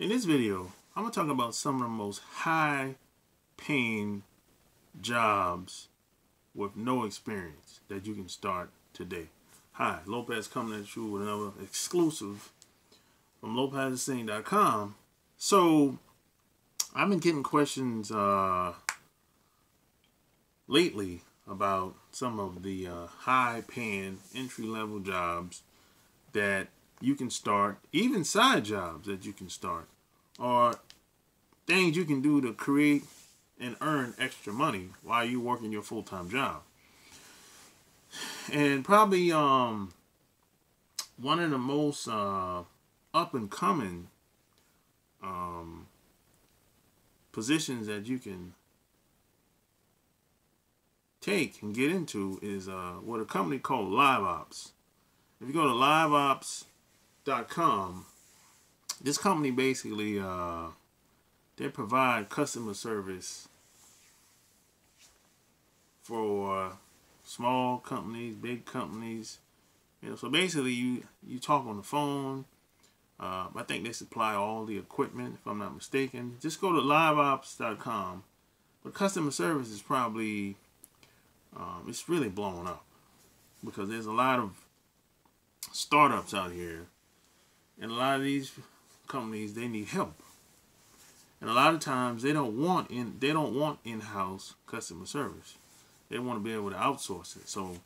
In this video, I'm going to talk about some of the most high-paying jobs with no experience that you can start today. Hi, Lopez coming at you with another exclusive from LopezTheSing.com. So, I've been getting questions lately about some of the high-paying entry-level jobs that you can start, even side jobs that you can start, or things you can do to create and earn extra money while you're working your full-time job. And probably one of the most up-and-coming positions that you can take and get into is what a company called LiveOps. If you go to liveops.com, this company basically they provide customer service for small companies, big companies. You know, so basically you talk on the phone. I think they supply all the equipment, if I'm not mistaken. Just go to liveops.com. But customer service is probably it's really blowing up because there's a lot of startups out here, and a lot of these companies, they need help, and a lot of times they don't want in-house customer service. They want to be able to outsource it. So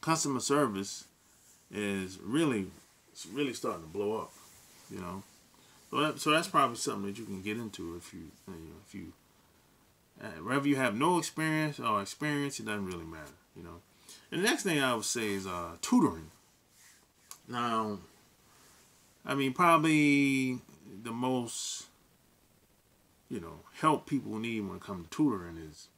customer service is really starting to blow up, you know. So that's probably something that you can get into if you whether you have no experience or experience, it doesn't really matter, you know. And the next thing I would say is tutoring. Now, I mean, probably the most, help people need when it comes to tutoring is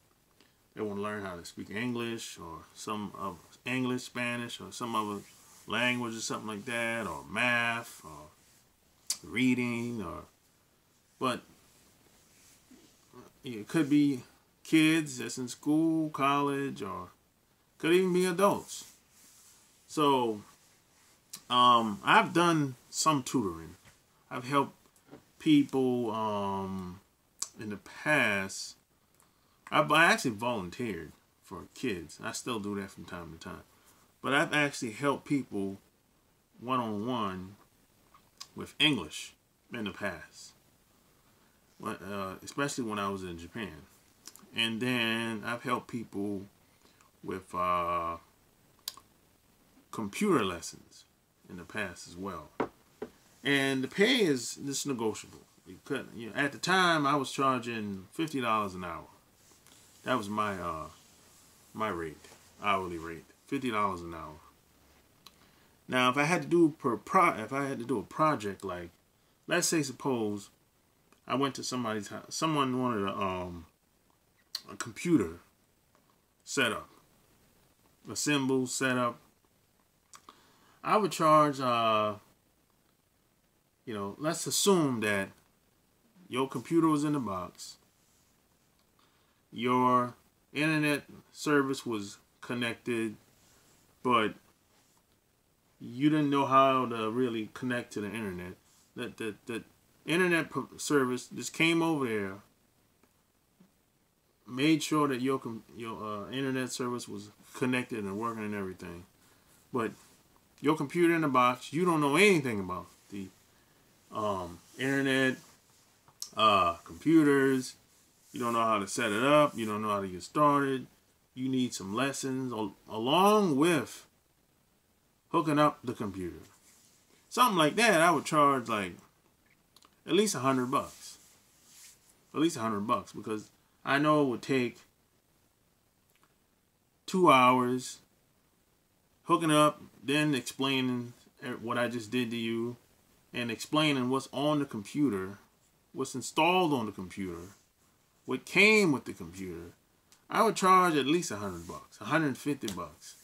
they want to learn how to speak English, or some of English, Spanish, or some other language or something like that, or math, or reading, but it could be kids that's in school, college, or could even be adults. So I've done some tutoring. I've helped people in the past. I actually volunteered for kids. I still do that from time to time. But I've actually helped people one-on-one with English in the past. Especially when I was in Japan. And then I've helped people with computer lessons in the past as well. And the pay is negotiable. At the time, I was charging $50 an hour. That was my my rate, hourly rate, $50 an hour. Now, if I had to do a project, like, let's say, suppose I went to somebody's house, someone wanted a computer set up, assemble, set up. I would charge, let's assume that your computer was in the box, your internet service was connected, but you didn't know how to really connect to the internet. The internet service just came over there, made sure that your internet service was connected and working and everything. But your computer in the box, you don't know anything about the internet, computers. You don't know how to set it up. You don't know how to get started. You need some lessons along with hooking up the computer. Something like that, I would charge like at least $100. At least $100, because I know it would take 2 hours hooking up, then explaining what I just did to you, and explaining what's on the computer, what's installed on the computer, what came with the computer. I would charge at least $100, $150.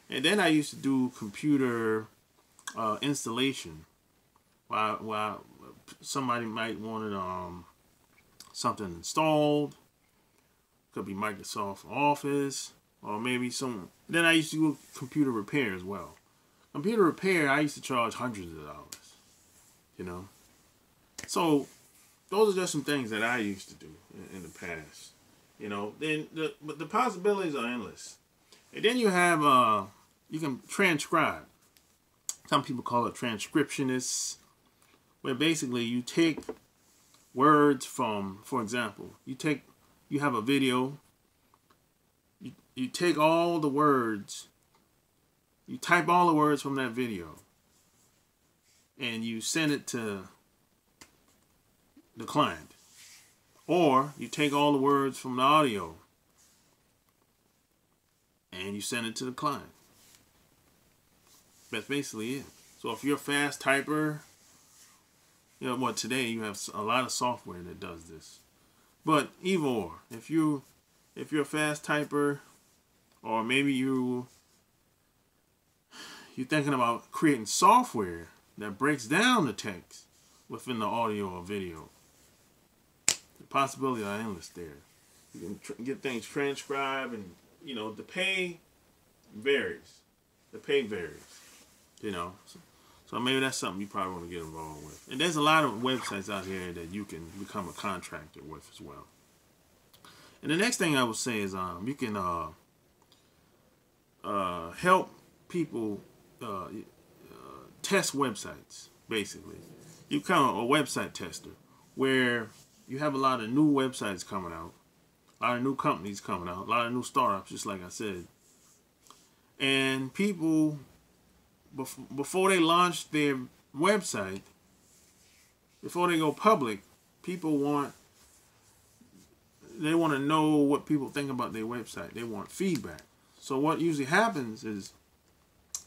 And then I used to do computer installation. While somebody might wanted something installed, could be Microsoft Office, or maybe some. Then I used to do computer repair as well. Computer repair, I used to charge hundreds of dollars. So those are just some things that I used to do in the past. You know, but the possibilities are endless. And then you have you can transcribe. Some people call it transcriptionists, where basically you take words from, for example, you have a video, you take all the words, you type all the words from that video, and you send it to the client. Or you take all the words from the audio and you send it to the client. That's basically it. So if you're a fast typer, you know what, today you have a lot of software that does this. But either or, if you're a fast typer, or maybe you're thinking about creating software that breaks down the text within the audio or video, the possibilities are endless there. You can get things transcribed, and you know the pay varies. The pay varies. You know, so maybe that's something you probably want to get involved with. And there's a lot of websites out here that you can become a contractor with as well. And the next thing I would say is you can help people test websites. Basically, you become a website tester, where you have a lot of new websites coming out, a lot of new companies coming out, a lot of new startups, just like I said. And people, before they launch their website, before they go public, people want to know what people think about their website. They want feedback. So what usually happens is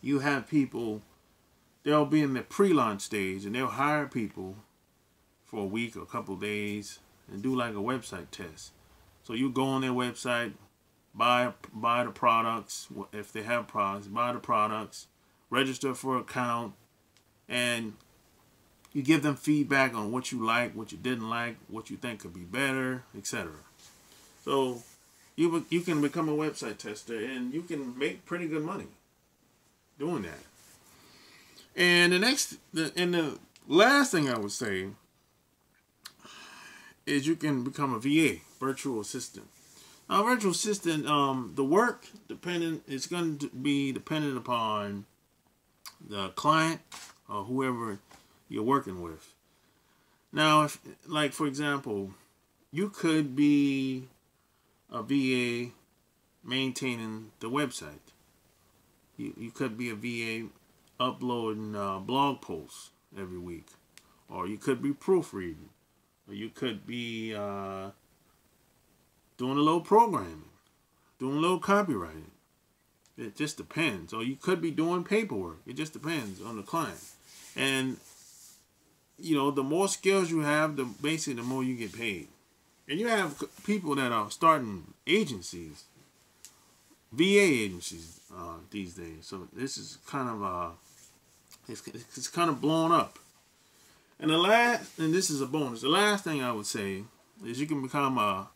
you have people, they'll be in the pre-launch stage, and they'll hire people for a week or a couple of days and do like a website test. So you go on their website, buy the products, if they have products, buy the products, register for an account, and you give them feedback on what you like, what you didn't like, what you think could be better, etc. So you can become a website tester, and you can make pretty good money doing that. And the last thing I would say is you can become a VA, virtual assistant. Now, virtual assistant, the work is going to be dependent upon the client or whoever you're working with. Now, if, like for example, you could be a VA maintaining the website. You could be a VA uploading blog posts every week, or you could be proofreading, or you could be doing a little programming, doing a little copywriting. It just depends. Or you could be doing paperwork. It just depends on the client. And you know, the more skills you have, the more you get paid. And you have people that are starting agencies, VA agencies these days. So this is kind of it's kind of blown up. And this is a bonus. The last thing I would say is you can become a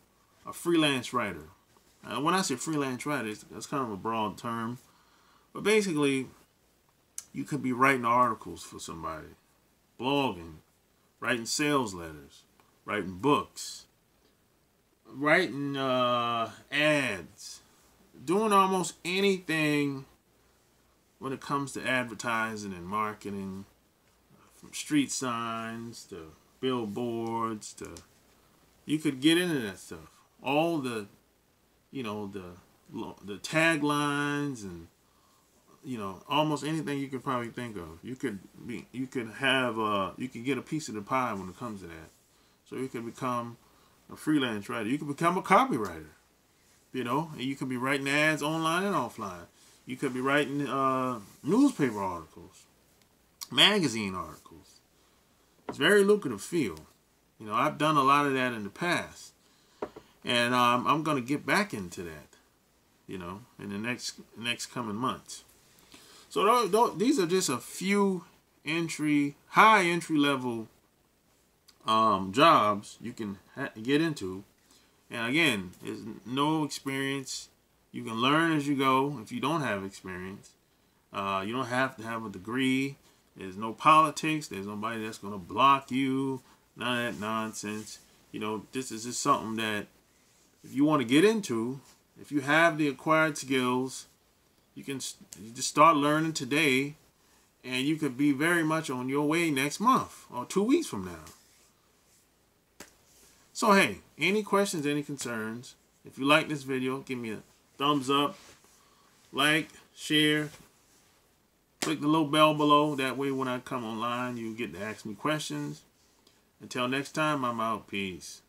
freelance writer. When I say freelance writer, that's kind of a broad term, but basically, you could be writing articles for somebody, blogging, writing sales letters, writing books, writing ads, doing almost anything when it comes to advertising and marketing, from street signs to billboards to, you could get into that stuff. All the, you know, the taglines and, you know, almost anything you could probably think of. You could get a piece of the pie when it comes to that. So you could become a freelance writer. You could become a copywriter, you know, and you could be writing ads online and offline. You could be writing newspaper articles, magazine articles. It's a very lucrative field. You know, I've done a lot of that in the past. And I'm going to get back into that, you know, in the next coming months. So these are just a few high entry level jobs you can get into. And again, there's no experience. You can learn as you go if you don't have experience. You don't have to have a degree. There's no politics. There's nobody that's going to block you. None of that nonsense. You know, this is just something that if you want to get into, if you have the acquired skills, you just start learning today, and you could be very much on your way next month or 2 weeks from now. So hey, any questions, any concerns? If you like this video, give me a thumbs up, like, share, click the little bell below. That way when I come online, you get to ask me questions. Until next time, I'm out. Peace.